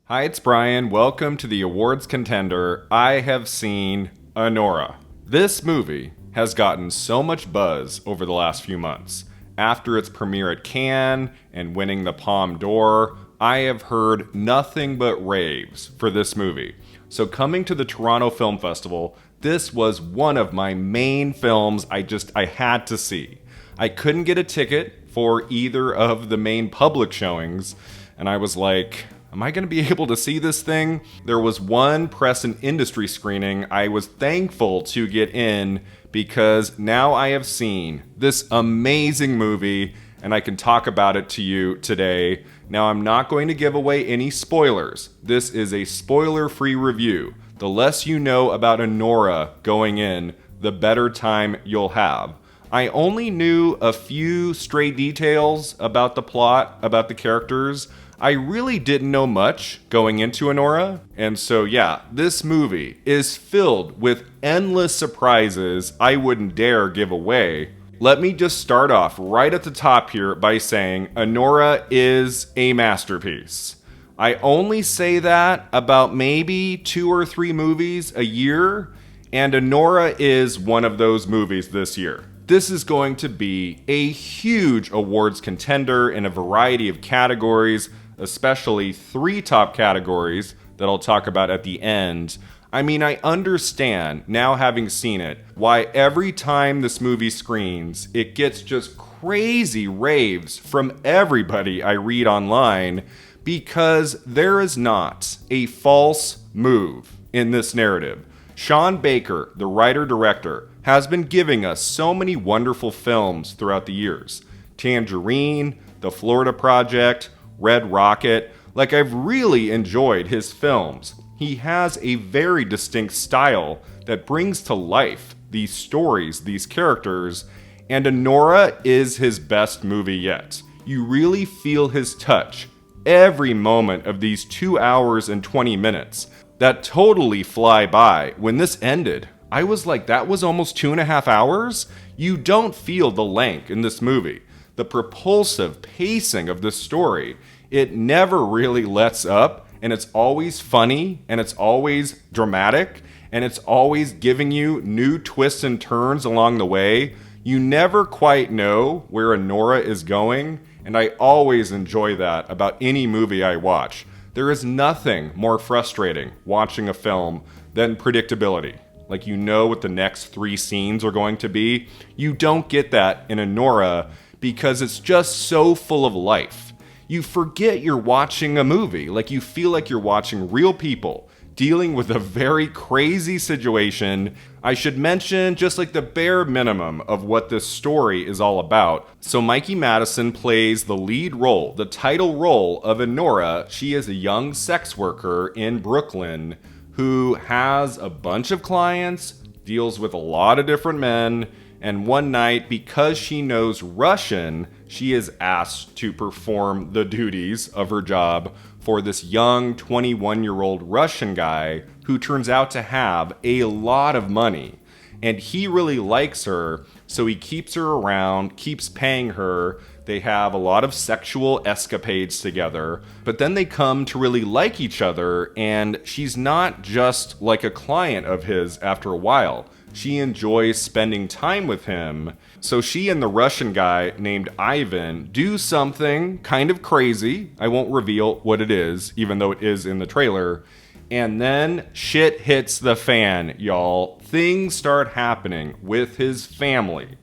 Hi, it's Brian. Welcome to the awards contender. I have seen Anora. This movie has gotten so much buzz over the last few months. After its premiere at Cannes and winning the Palme d'Or, I have heard nothing but raves for this movie. So coming to the Toronto Film Festival, this was one of my main films I had to see. I couldn't get a ticket for either of the main public showings, and I was like, am I going to be able to see this thing? There was one press and industry screening I was thankful to get in because now I have seen this amazing movie and I can talk about it to you today. Now, I'm not going to give away any spoilers. This is a spoiler-free review. The less you know about Anora going in, the better time you'll have. I only knew a few stray details about the plot, about the characters. I really didn't know much going into Anora, and so yeah, this movie is filled with endless surprises I wouldn't dare give away. Let me just start off right at the top here by saying Anora is a masterpiece. I only say that about maybe 2 or 3 movies a year, and Anora is one of those movies this year. This is going to be a huge awards contender in a variety of categories, especially 3 top categories that I'll talk about at the end. I mean, I understand, now having seen it, why every time this movie screens, it gets just crazy raves from everybody I read online, because there is not a false move in this narrative. Sean Baker, the writer-director, has been giving us so many wonderful films throughout the years. Tangerine, The Florida Project, Red Rocket. Like, I've really enjoyed his films. He has a very distinct style that brings to life these stories, these characters, and Anora is his best movie yet. You really feel his touch every moment of these 2 hours and 20 minutes that totally fly by. When this ended, I was like, that was almost 2.5 hours? You don't feel the length in this movie. The propulsive pacing of this story, it never really lets up, and it's always funny, and it's always dramatic, and it's always giving you new twists and turns along the way. You never quite know where Anora is going, and I always enjoy that about any movie I watch. There is nothing more frustrating watching a film than predictability. Like, you know what the next 3 scenes are going to be. You don't get that in Anora because it's just so full of life. You forget you're watching a movie. Like, you feel like you're watching real people dealing with a very crazy situation. I should mention just like the bare minimum of what this story is all about. So Mikey Madison plays the lead role, the title role of Anora. She is a young sex worker in Brooklyn who has a bunch of clients, deals with a lot of different men, and one night, because she knows Russian, she is asked to perform the duties of her job for this young 21-year-old Russian guy who turns out to have a lot of money. And he really likes her, so he keeps her around, keeps paying her. They have a lot of sexual escapades together, but then they come to really like each other, and she's not just like a client of his after a while. She enjoys spending time with him. So she and the Russian guy named Ivan do something kind of crazy. I won't reveal what it is, even though it is in the trailer. And then shit hits the fan, y'all. Things start happening with his family,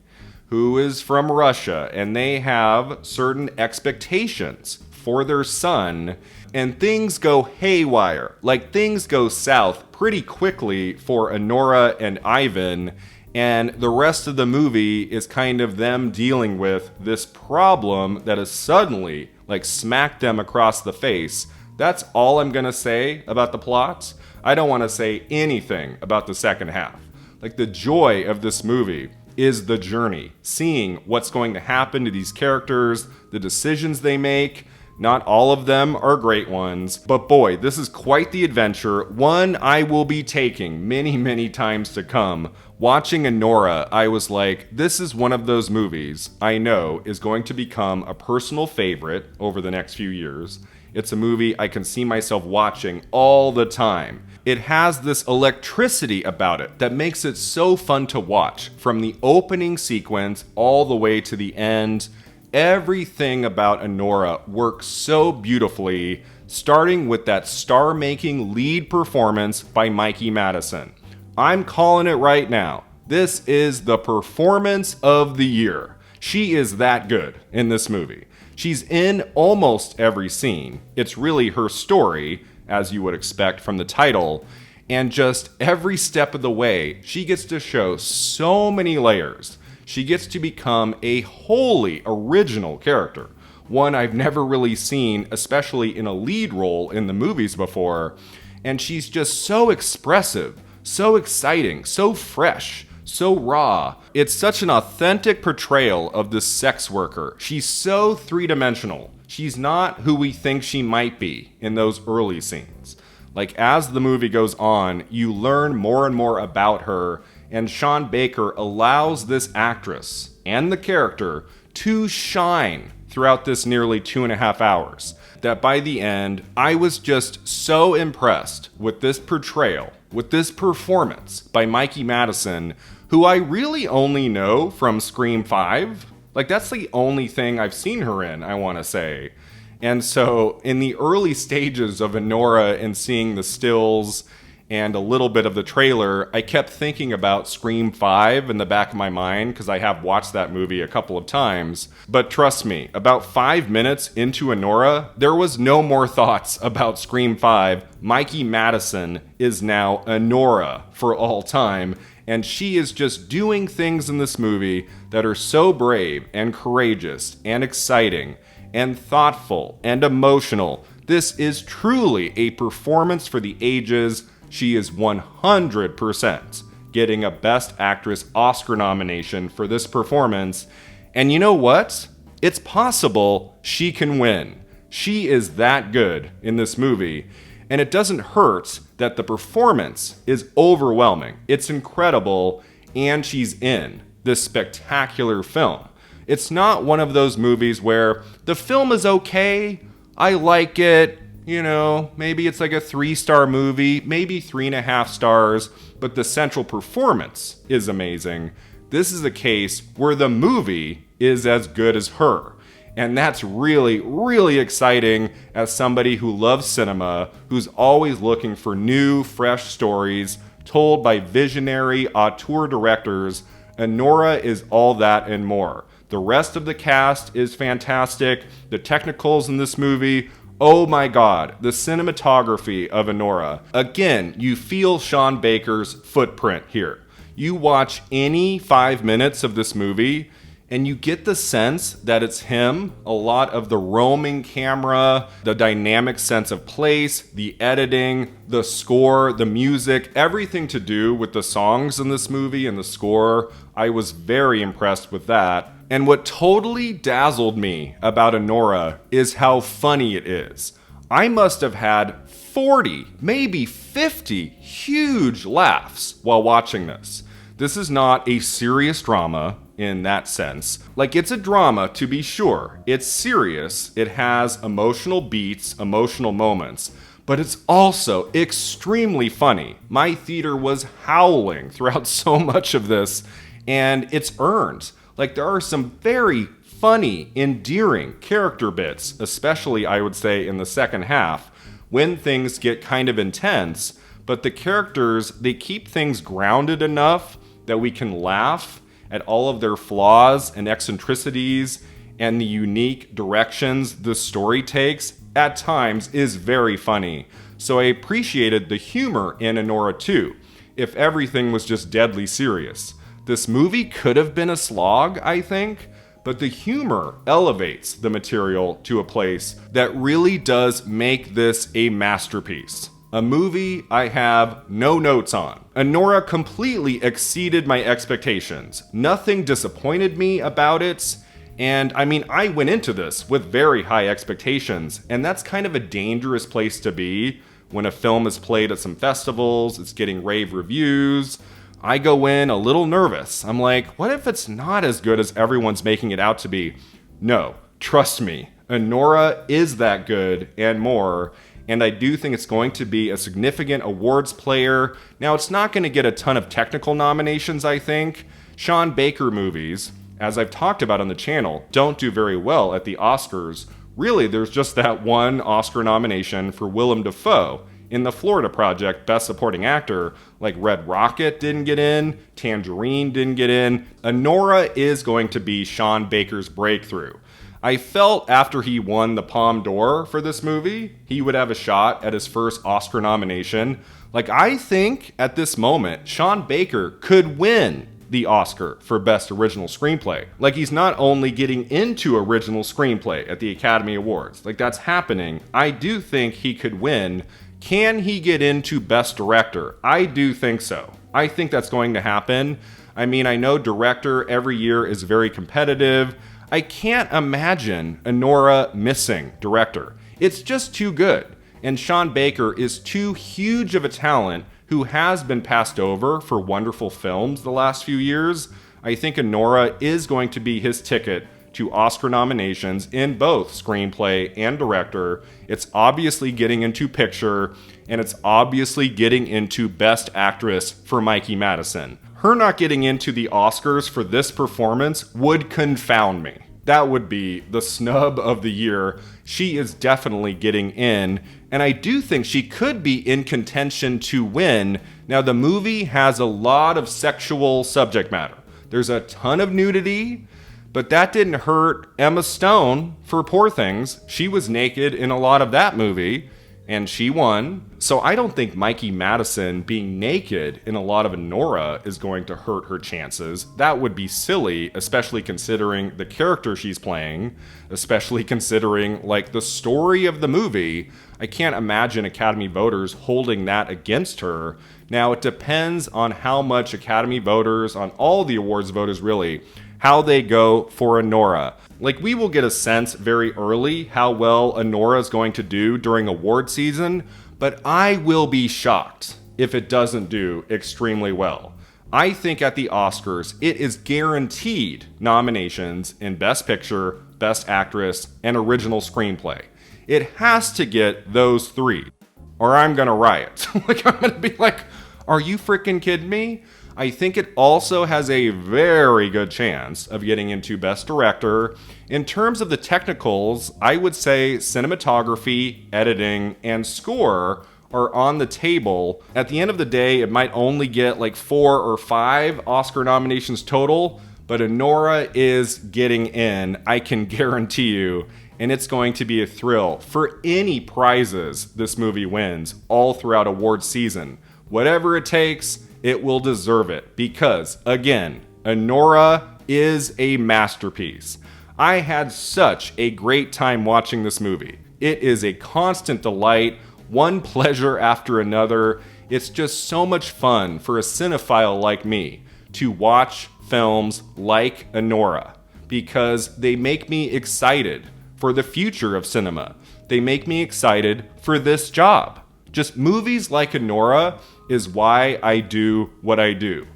who is from Russia, and they have certain expectations for their son, and things go haywire. Like, things go south pretty quickly for Anora and Ivan, and the rest of the movie is kind of them dealing with this problem that has suddenly, like, smacked them across the face. That's all I'm gonna say about the plot. I don't want to say anything about the second half. Like, the joy of this movie is the journey, seeing what's going to happen to these characters, the decisions they make. Not all of them are great ones, but boy, this is quite the adventure, one I will be taking many, many times to come. Watching Anora, I was like, this is one of those movies I know is going to become a personal favorite over the next few years. It's a movie I can see myself watching all the time. It has this electricity about it that makes it so fun to watch, from the opening sequence all the way to the end. Everything about Anora works so beautifully, starting with that star-making lead performance by Mikey Madison. I'm calling it right now. This is the performance of the year. She is that good in this movie. She's in almost every scene. It's really her story, as you would expect from the title, and just every step of the way, she gets to show so many layers. She gets to become a wholly original character, one I've never really seen, especially in a lead role in the movies before, and she's just so expressive, so exciting, so fresh, so raw. It's such an authentic portrayal of this sex worker. She's so three-dimensional. She's not who we think she might be in those early scenes. Like, as the movie goes on, you learn more and more about her, and Sean Baker allows this actress and the character to shine throughout this nearly 2.5 hours, that by the end, I was just so impressed with this portrayal, with this performance by Mikey Madison, who I really only know from Scream 5. Like, that's the only thing I've seen her in, I want to say. And so, in the early stages of Anora and seeing the stills and a little bit of the trailer, I kept thinking about Scream 5 in the back of my mind, because I have watched that movie a couple of times. But trust me, about 5 minutes into Anora, there was no more thoughts about Scream 5. Mikey Madison is now Anora for all time, and she is just doing things in this movie that are so brave and courageous and exciting and thoughtful and emotional. This is truly a performance for the ages. She is 100% getting a Best Actress Oscar nomination for this performance. And you know what? It's possible she can win. She is that good in this movie. And it doesn't hurt that the performance is overwhelming. It's incredible, and she's in this spectacular film. It's not one of those movies where the film is okay, I like it, you know, maybe it's like a 3-star movie, maybe 3.5 stars, but the central performance is amazing. This is a case where the movie is as good as her. And that's really, really exciting as somebody who loves cinema, who's always looking for new, fresh stories told by visionary auteur directors. Anora is all that and more. The rest of the cast is fantastic. The technicals in this movie, oh my god, the cinematography of Anora. Again, you feel Sean Baker's footprint here. You watch any 5 minutes of this movie, and you get the sense that it's him. A lot of the roaming camera, the dynamic sense of place, the editing, the score, the music, everything to do with the songs in this movie and the score. I was very impressed with that. And what totally dazzled me about Anora is how funny it is. I must have had 40, maybe 50 huge laughs while watching this. This is not a serious drama in that sense. Like, it's a drama, to be sure. It's serious. It has emotional beats, emotional moments, but it's also extremely funny. My theater was howling throughout so much of this, and it's earned. Like, there are some very funny, endearing character bits, especially, I would say, in the second half, when things get kind of intense, but the characters, they keep things grounded enough that we can laugh at all of their flaws and eccentricities, and the unique directions the story takes at times is very funny. So I appreciated the humor in Anora too, if everything was just deadly serious. This movie could have been a slog, I think, but the humor elevates the material to a place that really does make this a masterpiece. A movie I have no notes on. Anora completely exceeded my expectations. Nothing disappointed me about it. And I mean, I went into this with very high expectations, and that's kind of a dangerous place to be when a film is played at some festivals, it's getting rave reviews. I go in a little nervous. I'm like, what if it's not as good as everyone's making it out to be? No, trust me, Anora is that good and more, and I do think it's going to be a significant awards player. Now, it's not going to get a ton of technical nominations, I think. Sean Baker movies, as I've talked about on the channel, don't do very well at the Oscars. Really, there's just that one Oscar nomination for Willem Dafoe in The Florida Project, Best Supporting Actor. Like Red Rocket didn't get in, Tangerine didn't get in. Anora is going to be Sean Baker's breakthrough. I felt after he won the Palme d'Or for this movie, he would have a shot at his first Oscar nomination. Like, I think at this moment, Sean Baker could win the Oscar for Best Original Screenplay. Like, he's not only getting into Original Screenplay at the Academy Awards, like that's happening. I do think he could win. Can he get into Best Director? I do think so. I think that's going to happen. I mean, I know director every year is very competitive. I can't imagine Anora missing director. It's just too good. And Sean Baker is too huge of a talent who has been passed over for wonderful films the last few years. I think Anora is going to be his ticket to Oscar nominations in both screenplay and director. It's obviously getting into picture, and it's obviously getting into Best Actress for Mikey Madison. Her not getting into the Oscars for this performance would confound me. That would be the snub of the year. She is definitely getting in, and I do think she could be in contention to win. Now, the movie has a lot of sexual subject matter. There's a ton of nudity, but that didn't hurt Emma Stone for Poor Things. She was naked in a lot of that movie, and she won. So I don't think Mikey Madison being naked in a lot of Anora is going to hurt her chances. That would be silly, especially considering the character she's playing, especially considering like the story of the movie. I can't imagine Academy voters holding that against her. Now, it depends on how much Academy voters, on all the awards voters really, how they go for Anora. Like, we will get a sense very early how well Anora is going to do during award season, but I will be shocked if it doesn't do extremely well. I think at the Oscars, it is guaranteed nominations in Best Picture, Best Actress, and Original Screenplay. It has to get those three, or I'm gonna riot. Like, I'm gonna be like, are you freaking kidding me? I think it also has a very good chance of getting into Best Director. In terms of the technicals, I would say cinematography, editing, and score are on the table. At the end of the day, it might only get like 4 or 5 Oscar nominations total, but Anora is getting in, I can guarantee you, and it's going to be a thrill for any prizes this movie wins all throughout awards season. Whatever it takes, it will deserve it because, again, Anora is a masterpiece. I had such a great time watching this movie. It is a constant delight, one pleasure after another. It's just so much fun for a cinephile like me to watch films like Anora because they make me excited for the future of cinema. They make me excited for this job. Just movies like Anora is why I do what I do.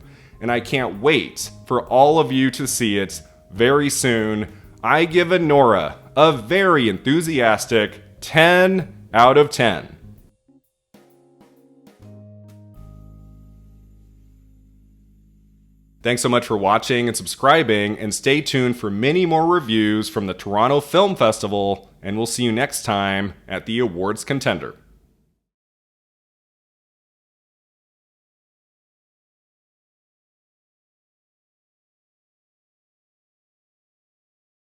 And I can't wait for all of you to see it very soon. I give Anora a very enthusiastic 10 out of 10. Thanks so much for watching and subscribing, and stay tuned for many more reviews from the Toronto Film Festival, and we'll see you next time at the Awards Contender.